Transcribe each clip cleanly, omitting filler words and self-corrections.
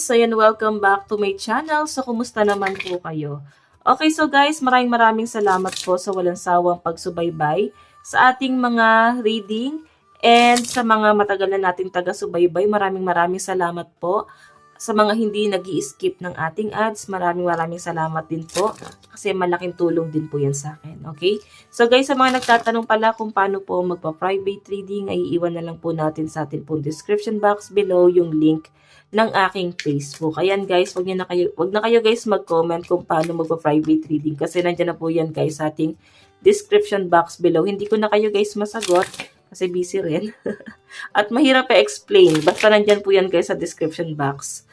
guys! So yan, welcome back to my channel. So kumusta naman po kayo? Okay, so guys, maraming salamat po sa walang sawang pagsubaybay sa ating mga reading and sa mga matagal na nating taga-subaybay. Maraming salamat po. Sa mga hindi nag-i-skip ng ating ads, maraming salamat din po kasi malaking tulong din po yan sa akin. Okay? So guys, sa mga nagtatanong pala kung paano po magpa-private reading, ay iiwan na lang po natin sa ating pong description box below yung link ng aking Facebook. Ayan guys, wag na kayo guys mag-comment kung paano magpa-private reading kasi nandiyan na po yan guys sa ating description box below. Hindi ko na kayo guys masagot kasi busy rin. At mahirap pa-explain. Basta nandyan po yan guys sa description box.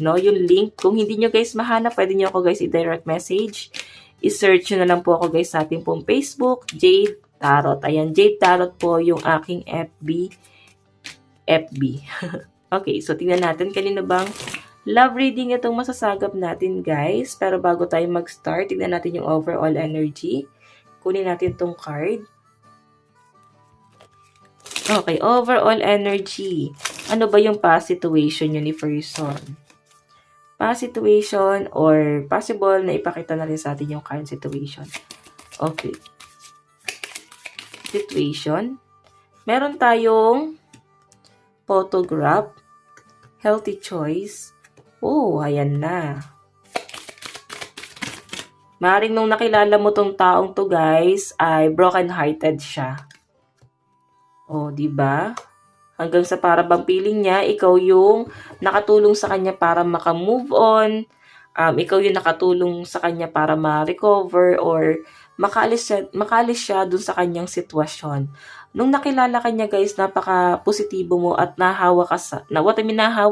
No, yung link. Kung hindi nyo guys mahanap, pwede nyo ako guys i-direct message. I-search nyo na lang po ako guys sa ating pong Facebook, Jade Tarot. Ayan, Jade Tarot po yung aking FB. Okay, so tingnan natin kanino bang love reading itong masasagap natin guys. Pero bago tayo mag-start, tingnan natin yung overall energy. Kunin natin tong card. Okay, overall energy. Ano ba yung past situation nyo ni person? Past situation or possible na ipakita na rin sa atin yung current situation. Okay. Situation. Meron tayong photograph. Healthy choice. Oh, ayan na. Maring nung nakilala mo tong taong to guys, ay broken-hearted siya. Oh, di ba? Hanggang sa para bang feeling niya, ikaw yung nakatulong sa kanya para maka-move on. Ikaw yung nakatulong sa kanya para ma-recover or makalis siya dun sa kanyang sitwasyon. Nung nakilala ka niya guys, napaka-positibo mo at nahawa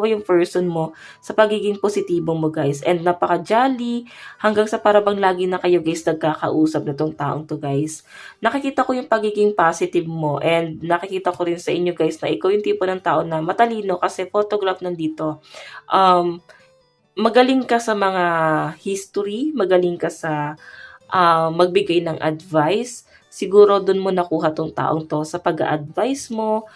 yung person mo sa pagiging positibo mo guys. And napaka-jolly hanggang sa parabang lagi na kayo guys nagkakausap na tong taong to guys. Nakikita ko yung pagiging positive mo and nakikita ko rin sa inyo guys na ikaw yung tipo ng tao na matalino kasi photograph nandito. Magaling ka sa mga history, magaling ka sa magbigay ng advice. Siguro dun mo nakuha tong taong to sa pag-a-advise mo.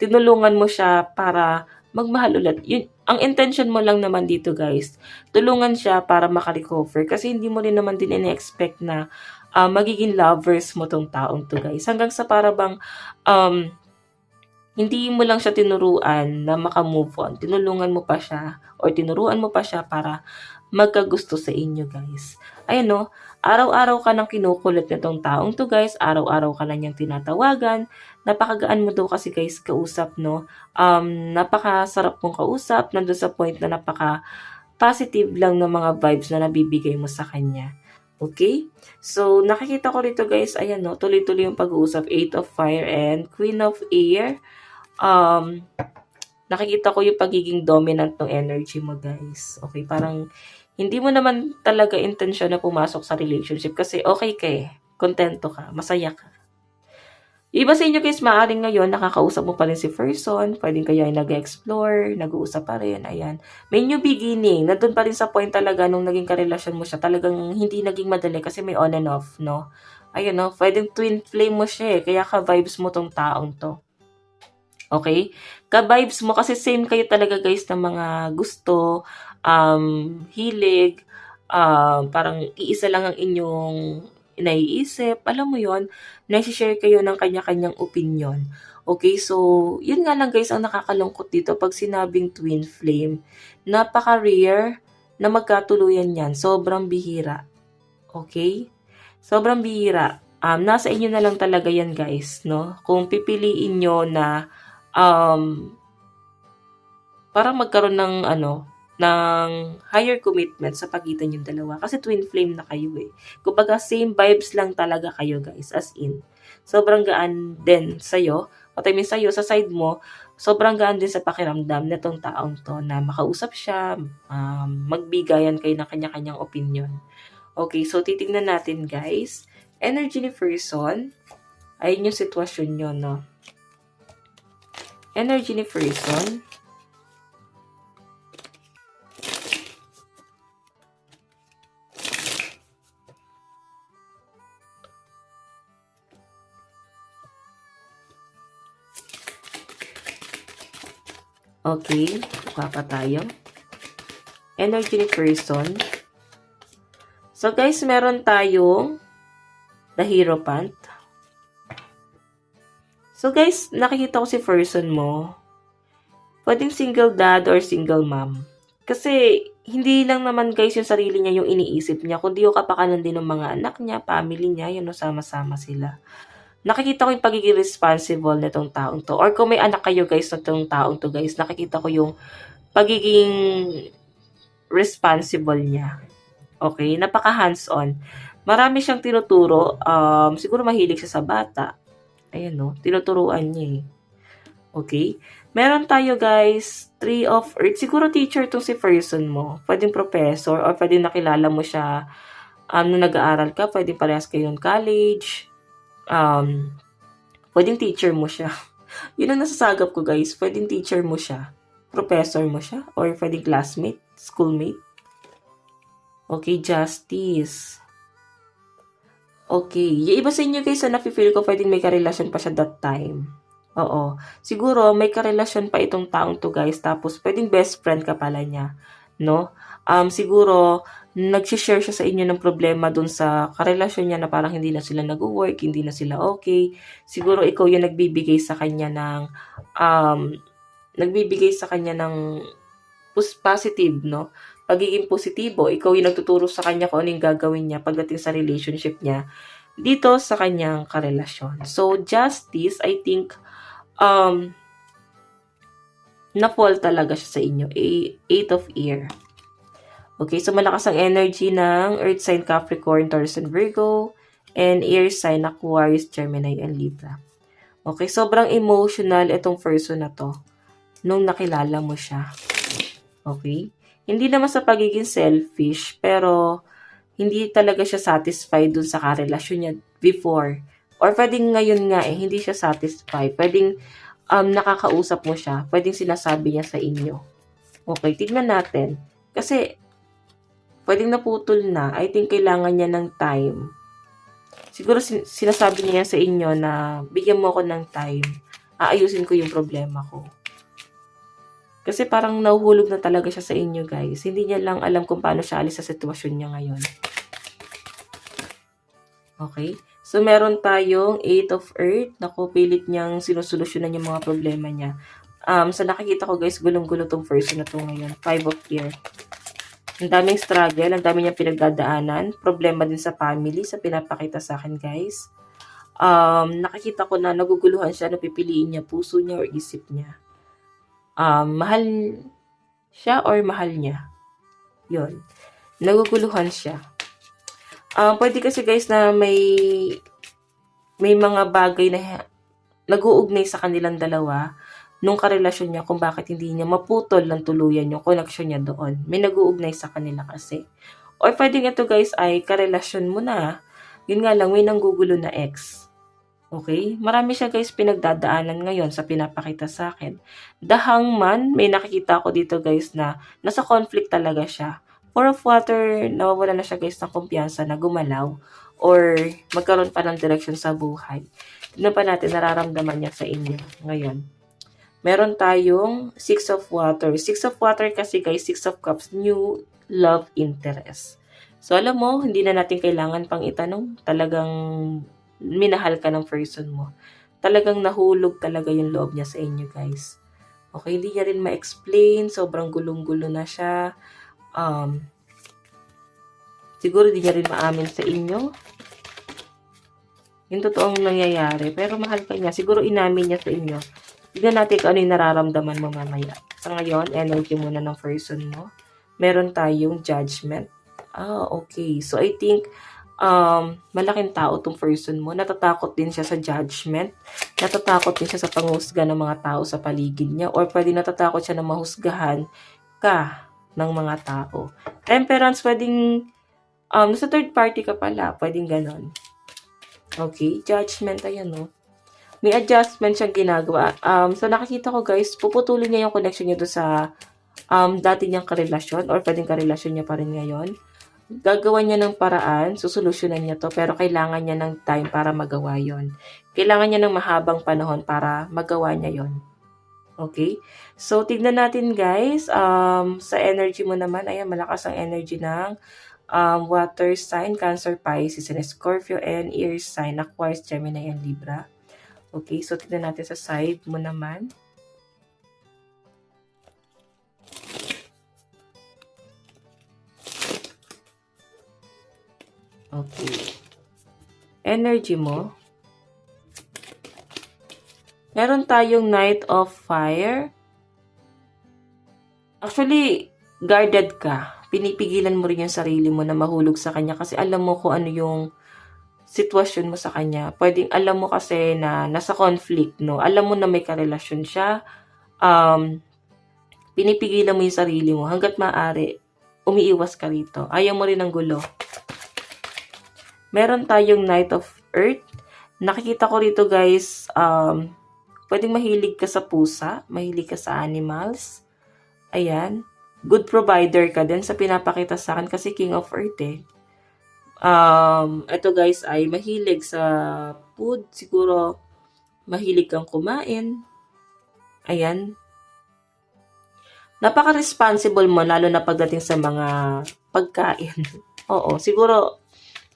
Tinulungan mo siya para magmahal ulit. Ang intention mo lang naman dito guys, tulungan siya para makarecover. Kasi hindi mo rin naman din in-expect na magiging lovers mo tong taong to guys. Hanggang sa para bang hindi mo lang siya tinuruan na makamove on. Tinulungan mo pa siya or tinuruan mo pa siya para magkagusto sa inyo guys. Ayan no, araw-araw ka nang kinukulit nitong taong to guys. Araw-araw ka na niyang tinatawagan. Napakagaan mo daw kasi guys kausap no. Napakasarap mong kausap. Nandun sa point na napaka-positive lang ng mga vibes na nabibigay mo sa kanya. Okay? So, nakikita ko rito guys, ayan no, tuloy-tuloy yung pag-uusap. 8 of Fire and Queen of Air. Nakikita ko yung pagiging dominant ng energy mo guys. Okay, parang hindi mo naman talaga intensyon na pumasok sa relationship kasi okay ka eh. Kontento ka, masaya ka. Iba sa inyo guys, maaaring ngayon nakakausap mo pa rin si person, pwedeng kayo ay nag-explore, nag-uusap pa rin, ayan. May new beginning, nandun pa rin sa point talaga nung naging karelasyon mo siya, talagang hindi naging madali kasi may on and off, no? Ayun no, pwedeng twin flame mo siya eh, kaya ka-vibes mo tong taong to. Okay? Ka-vibes mo kasi same kayo talaga guys ng mga gusto, hilig, parang iisa lang ang inyong naiisip. Alam mo yon, nai-share kayo ng kanya-kanyang opinion. Okay, so yun nga lang guys ang nakakalungkot dito pag sinabing twin flame. Napaka-rare na magkatuluyan yan. Sobrang bihira. Okay? Sobrang bihira. Nasa inyo na lang talaga yan guys, no? Kung pipiliin nyo na parang magkaroon ng ng higher commitment sa pagitan yung dalawa. Kasi twin flame na kayo eh. Kumbaga same vibes lang talaga kayo guys, as in. Sobrang gaan din sa'yo, at I mean sa'yo, sa side mo, sobrang gaan din sa pakiramdam na tong taong to na makausap siya, magbigayan kayo ng kanya-kanyang opinion. Okay, so titignan natin guys. Energy ni person, ayun yung sitwasyon nyo, no? Energy ni person. Okay, kuha pa tayo. energy ni person. So guys, meron tayong the Hierophant. So guys, nakikita ko si person mo. Pwedeng single dad or single mom. Kasi hindi lang naman guys yung sarili niya yung iniisip niya, kundi yung kapakanan din ng mga anak niya, family niya, yun, no, sama-sama sila. Nakikita ko yung pagiging responsible nitong taong to. Or kung may anak kayo guys nitong taong to guys, nakikita ko yung pagiging responsible niya. Okay? Napaka hands-on. Marami siyang tinuturo. Siguro mahilig siya sa bata. Ayan, no? Tinuturuan niya eh. Okay? Meron tayo guys, 3 of Earth. Siguro teacher to si person mo. Pwedeng professor or pwedeng nakilala mo siya nung nag-aaral ka. Pwedeng parehas kayo ng college. Pwedeng teacher mo siya. Yun ang nasasagap ko guys. Pwedeng teacher mo siya. Professor mo siya. Or pwedeng classmate, schoolmate. Okay, justice. Okay. Yung iba sa inyo guys na nafe-feel ko pwedeng may karelasyon pa siya that time. Oo. Siguro, may karelasyon pa itong taong to guys. Tapos, pwedeng best friend ka pala niya. No? Siguro, nag-share siya sa inyo ng problema dun sa karelasyon niya na parang hindi na sila nag-work, hindi na sila okay. Siguro, ikaw yung nagbibigay sa kanya ng, positive, no? Pagiging positibo, ikaw yung nagtuturo sa kanya kung ano yung gagawin niya pagdating sa relationship niya dito sa kanyang karelasyon. So, justice, I think, na-fall talaga siya sa inyo. 8 of Air. Okay, so malakas ang energy ng Earth sign Capricorn, Taurus, and Virgo, and Air sign Aquarius, Gemini, and Libra. Okay, sobrang emotional itong person na to nung nakilala mo siya. Okay? Hindi naman sa pagiging selfish, pero hindi talaga siya satisfied dun sa karelasyon niya before. Or pwedeng ngayon nga hindi siya satisfied. Pwedeng nakakausap mo siya. Pwedeng sinasabi niya sa inyo. Okay, tignan natin. Kasi, pwedeng naputol na. I think kailangan niya ng time. Siguro sinasabi niya sa inyo na bigyan mo ako ng time. Aayusin ko yung problema ko. Kasi parang nahuhulog na talaga siya sa inyo guys. Hindi niya lang alam kung paano siya alis sa sitwasyon niya ngayon. Okay? So, meron tayong 8 of Earth. Naku, pilit niyang sinusolusyonan yung mga problema niya. So, nakikita ko guys, gulong-gulo tong person na to ngayon. 5 of Air. Ang daming struggle, ang daming niyang pinagdadaanan. Problema din sa family, sa pinapakita sa akin guys. Nakikita ko na naguguluhan siya, napipiliin niya, puso niya or isip niya. Mahal siya or mahal niya. Yun. Naguguluhan siya. Pwede kasi guys na may mga bagay na nag-uugnay sa kanilang dalawa nung karelasyon niya kung bakit hindi niya maputol ng tuluyan yung connection niya doon. May nag-uugnay sa kanila kasi. Or pwede ito guys ay karelasyon mo na. Yun nga lang, may nanggugulo na ex. Okay? Marami siya guys pinagdadaanan ngayon sa pinapakita sa akin. The Hangman, may nakikita ko dito guys na nasa conflict talaga siya. 4 of Water, nawawala na siya guys ng kumpiyansa na gumalaw or magkaroon pa ng direction sa buhay. Tignan pa natin, nararamdaman niya sa inyo ngayon. Meron tayong 6 of Water. 6 of Water kasi guys, 6 of Cups, new love interest. So alam mo, hindi na natin kailangan pang itanong. Talagang minahal ka ng person mo. Talagang nahulog talaga yung loob niya sa inyo guys. Okay, hindi niya rin ma-explain. Sobrang gulong-gulo na siya. Siguro di niya rin maamin sa inyo yung totoong nangyayari, pero mahal ka niya. Siguro inamin niya sa inyo. Tignan natin kung ano yung nararamdaman mo mamaya. Sa ngayon, energy muna ng person mo. Meron tayong judgment. Okay. So I think malaking tao tong person mo. Natatakot din siya sa judgment. Natatakot din siya sa panghusga ng mga tao sa paligid niya, or pwede natatakot siya na mahusgahan ka ng mga tao. Temperance, pwedeng nasa third party ka pala, pwedeng ganon. Okay, judgment, ayan no. May adjustment siyang ginagawa. So nakikita ko guys, puputulin niya yung connection niya doon sa dati niyang karelasyon, or pwedeng karelasyon niya pa rin ngayon. Gagawa niya ng paraan, susolusyonan niya to, pero kailangan niya ng time para magawa yon. Kailangan niya ng mahabang panahon para magawa niya yon. Okay? So, tignan natin guys, sa energy mo naman, ayan, malakas ang energy ng water sign, Cancer, Pisces, and Scorpio, and air sign, Aquarius, Gemini, and Libra. Okay, so tignan natin sa side mo naman. Okay. Energy mo. Meron tayong Knight of Fire. Actually, guarded ka. Pinipigilan mo rin yung sarili mo na mahulog sa kanya kasi alam mo kung ano yung sitwasyon mo sa kanya. Pwedeng alam mo kasi na nasa conflict, no? Alam mo na may karelasyon siya. Pinipigilan mo yung sarili mo hanggat maaari. Umiiwas ka rito. Ayaw mo rin ng gulo. Meron tayong Knight of Earth. Nakikita ko rito guys, pwedeng mahilig ka sa pusa, mahilig ka sa animals. Ayan. Good provider ka din sa pinapakita sa akin kasi King of Earth eh. Ito guys ay mahilig sa food. Siguro mahilig kang kumain. Ayan. Napaka-responsible mo lalo na pagdating sa mga pagkain. Oo, siguro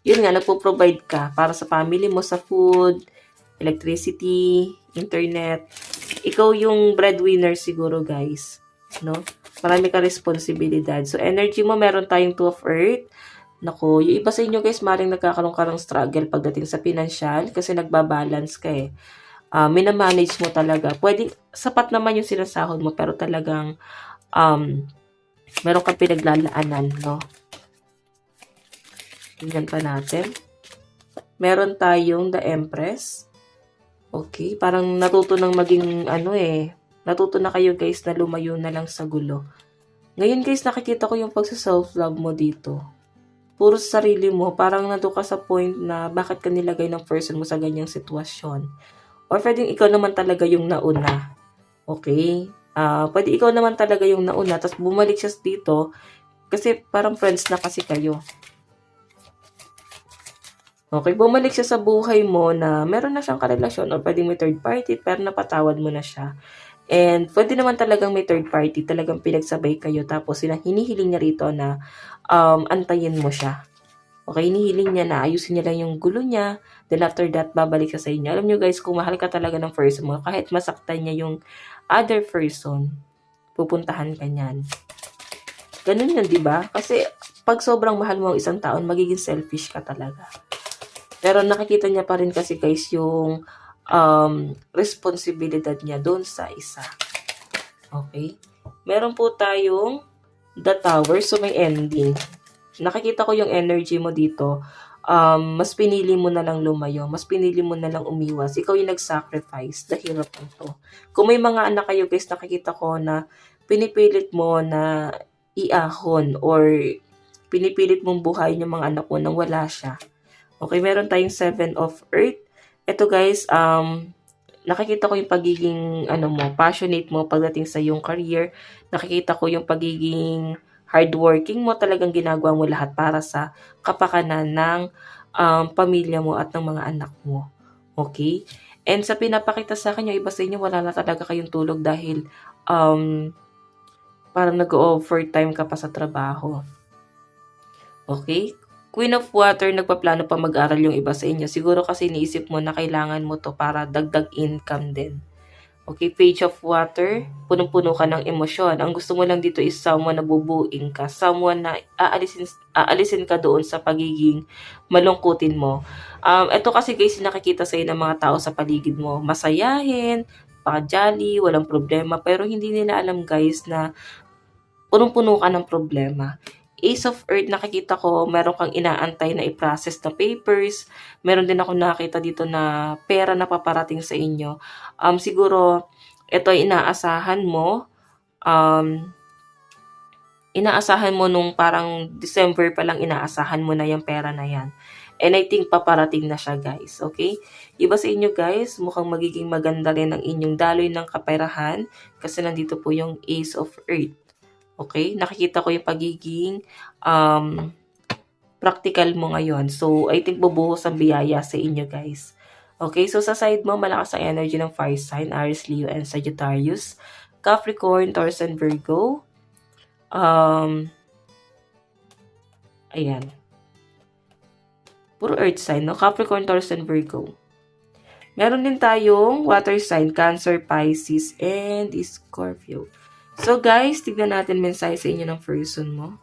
yun nga, nagpo-provide ka para sa family mo sa food, electricity, internet. Ikaw yung breadwinner siguro guys. No? Marami ka responsibilidad. So, energy mo, meron tayong 2 of Earth. Naku, yung iba sa inyo guys, maring nagkakaroon ka ng struggle pagdating sa financial kasi nagbabalance ka eh. Minamanage mo talaga. Pwede, sapat naman yung sinasahod mo pero talagang meron kang pinaglalaanan, no? Tingnan pa natin. Meron tayong The Empress. Okay, parang natuto nang maging natuto na kayo guys na lumayo na lang sa gulo. Ngayon guys, nakikita ko yung pagsa-self-love mo dito. Puro sa sarili mo, parang nandun ka sa point na bakit ka nilagay ng person mo sa ganyang sitwasyon. Or pwedeng ikaw naman talaga yung nauna. Okay? Pwede ikaw naman talaga yung nauna, tapos bumalik siya dito kasi parang friends na kasi kayo. Okay, bumalik siya sa buhay mo na meron na siyang karelasyon or pwedeng may third party pero napatawad mo na siya. And pwede naman talagang may third party, talagang pinagsabay kayo tapos hinihiling niya rito na antayin mo siya. Okay, hinihiling niya na ayusin niya lang yung gulo niya. Then after that, babalik siya sa inyo. Alam niyo guys, kung mahal ka talaga ng person mo, kahit masaktan niya yung other person, pupuntahan ka niyan. Ganun yun, di ba? Kasi pag sobrang mahal mo ang isang taon, magiging selfish ka talaga. Pero nakikita niya pa rin kasi guys yung responsibilidad niya doon sa isa. Okay? Meron po tayong The Tower, so may ending. Nakikita ko yung energy mo dito. Mas pinili mo na lang lumayo. Mas pinili mo na lang umiwas. Ikaw yung nag-sacrifice. The hirap nito. Kung may mga anak kayo guys, nakikita ko na pinipilit mo na iahon or pinipilit mong buhayin yung mga anak mo nang wala siya. Okay, meron tayong 7 of Earth. Ito guys, nakikita ko yung pagiging passionate mo pagdating sa yung career. Nakikita ko yung pagiging hardworking mo, talagang ginagawa mo lahat para sa kapakanan ng pamilya mo at ng mga anak mo. Okay? And sa pinapakita sa akin, yung iba sa inyo, wala na talaga kayong tulog dahil parang nag-overtime ka pa sa trabaho. Okay? Queen of Water, nagpaplano pa mag-aral yung iba sa inyo. Siguro kasi iniisip mo na kailangan mo to para dagdag income din. Okay, Page of Water, punong-puno ka ng emosyon. Ang gusto mo lang dito is someone na bubuing ka. Someone na aalisin ka doon sa pagiging malungkutin mo. Ito kasi guys, nakikita sa'yo ng mga tao sa paligid mo. Masayahin, pa-jolly, walang problema. Pero hindi nila alam guys na punong-puno ka ng problema. Ace of Earth, nakikita ko, meron kang inaantay na i-process na papers. Meron din ako nakita dito na pera na paparating sa inyo. Siguro, ito ay inaasahan mo. Inaasahan mo nung parang December pa lang inaasahan mo na yung pera na yan. And I think paparating na siya guys, okay? Iba sa inyo guys, mukhang magiging maganda rin ang inyong daloy ng kaperahan kasi nandito po yung Ace of Earth. Okay? Nakikita ko yung pagiging practical mo ngayon. So, I think bubuhos ang biyaya sa inyo, guys. Okay, so sa side mo, malakas ang energy ng fire sign, Aries, Leo, and Sagittarius. Capricorn, Taurus, and Virgo. Ayan. Puro earth sign, no? Capricorn, Taurus, and Virgo. Meron din tayong water sign, Cancer, Pisces, and Scorpio. So guys, tignan natin mensahe sa inyo ng person mo.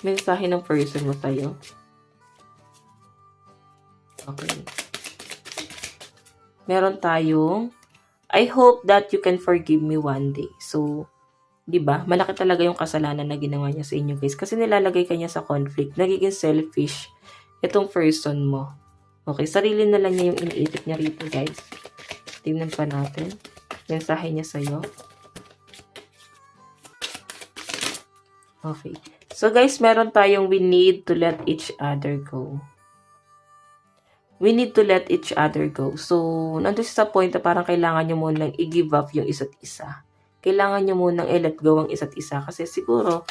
Mensahe ng person mo sa'yo. Okay. Meron tayong, I hope that you can forgive me one day. So, di ba? Malaki talaga yung kasalanan na ginawa niya sa inyo guys. Kasi nilalagay ka niya sa conflict. Nagiging selfish itong person mo. Okay, sarili na lang niya yung iniisip niya rito guys. Tingnan pa natin. Mensahe niya sa'yo. Okay. So guys, meron tayong we need to let each other go. We need to let each other go. So, nandun sa point na parang kailangan nyo munang i-give up yung isa't isa. Kailangan nyo munang i-let go ang isa't isa. Kasi siguro,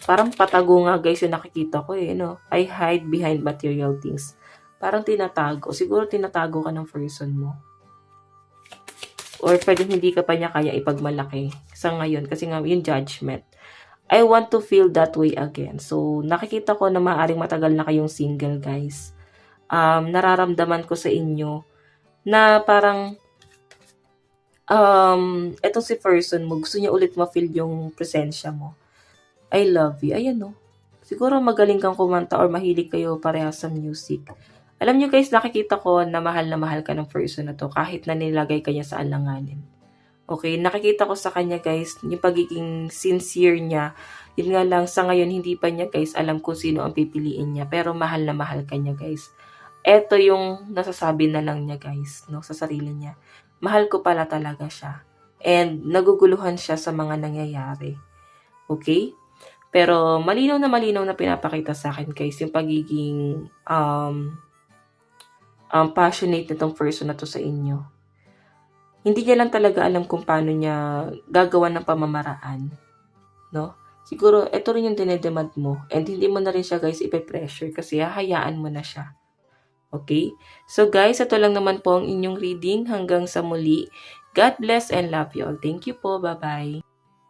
parang patago nga guys yung nakikita ko eh. No? I hide behind material things. Parang tinatago. Siguro tinatago ka ng person mo. Or pwede hindi ka pa niya kaya ipagmalaki sa ngayon. Kasi nga yung judgment. I want to feel that way again. So, nakikita ko na maaaring matagal na kayong single guys. Nararamdaman ko sa inyo na parang etong si person mo, gusto niya ulit ma-feel yung presensya mo. I love you. Ayan no. Siguro magaling kang kumanta or mahilig kayo parehas sa music. Alam niyo guys, nakikita ko na mahal ka ng person na to kahit na nilagay ka niya sa alanganin. Okay, nakikita ko sa kanya guys, yung pagiging sincere niya. Yun nga lang, sa ngayon hindi pa niya guys alam kung sino ang pipiliin niya. Pero mahal na mahal ka niya guys. Eto yung nasasabi na lang niya guys, no, sa sarili niya. Mahal ko pala talaga siya. And naguguluhan siya sa mga nangyayari. Okay? Pero malinaw na pinapakita sa akin guys, yung pagiging passionate nitong person na to sa inyo. Hindi niya lang talaga alam kung paano niya gagawa ng pamamaraan. No? Siguro, ito rin yung dinedemand mo. And hindi mo na rin siya guys ipe-pressure kasi hahayaan mo na siya. Okay? So guys, ito lang naman po ang inyong reading. Hanggang sa muli. God bless and love you all. Thank you po. Bye-bye.